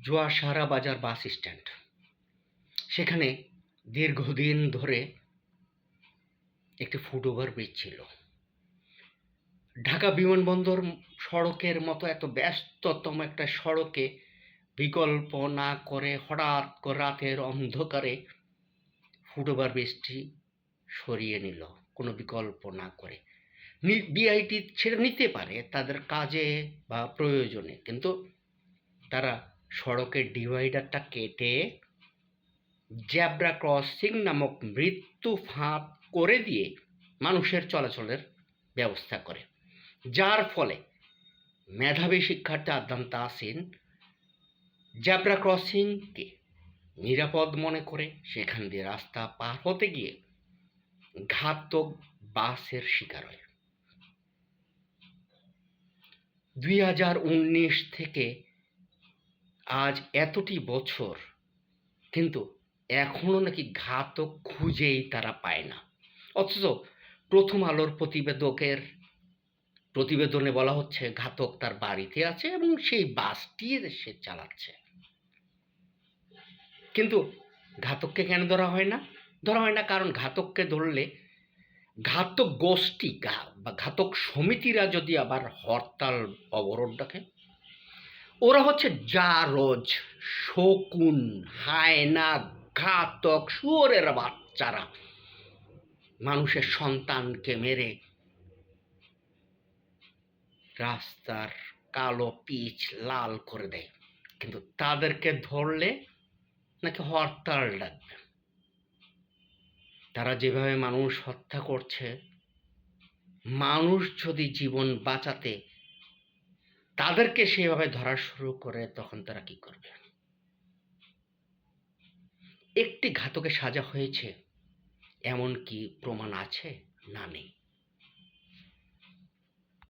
জোয়াসারা বাজার bus stand. সেখানে দীর্ঘদিন ধরে একটি ফুটওভার ব্রিজ ছিল। ঢাকা বিমানবন্দর সড়কের মতো এত ব্যস্ততম একটা সড়কে বিকল্প না করে হঠাৎ করে রাতের অন্ধকারে ফুটওভার ব্রিজটি সরিয়ে নিল কোনো বিকল্প না করে। বিআইটি ছেড়ে নিতে পারে তাদের কাজে বা প্রয়োজনে, কিন্তু তারা সড়কের ডিভাইডারটা কেটে জেব্রা ক্রসিং নামক মৃত্যু ফাঁদ করে দিয়ে মানুষের চলাচলের ব্যবস্থা করে, যার ফলে মেধাবী শিক্ষার্থী আদ্নান তাহসিন জেব্রা ক্রসিংকে নিরাপদ মনে করে সেখান দিয়ে রাস্তা পার হতে গিয়ে ঘাতক বাসের শিকার হয়। 2019 থেকে আজ এতটি বছর, কিন্তু এখনো নাকি ঘাতক খুঁজেই তারা পায় না। অথচ প্রথম আলোর প্রতিবেদনে বলা হচ্ছে ঘাতক তার বাড়িতে আছে এবং সেই বাসটি সে চালাচ্ছে। কিন্তু ঘাতককে কেন ধরা হয় না? কারণ ঘাতককে ধরলে ঘাতক গোষ্ঠী বা ঘাতক সমিতিরা যদি আবার হরতাল অবরোধ ডাকে, ওরা হচ্ছে জারজ, শকুন, হায়না, ঘাতক, শুয়োরের বাচ্চারা মানুষের সন্তানকে মেরে রাস্তার কালো পিচ লাল করে দেয়। কিন্তু তাদেরকে ধরলে নাকি হরতাল ডাকবে। তারা যেভাবে মানুষ হত্যা করছে, মানুষ যদি জীবন বাঁচাতে তাদেরকে সেভাবে ধরা শুরু করে, তখন তারা কি করবে? একটি ঘাতকের সাজা হয়েছে এমন কি প্রমাণ আছে? না, নেই।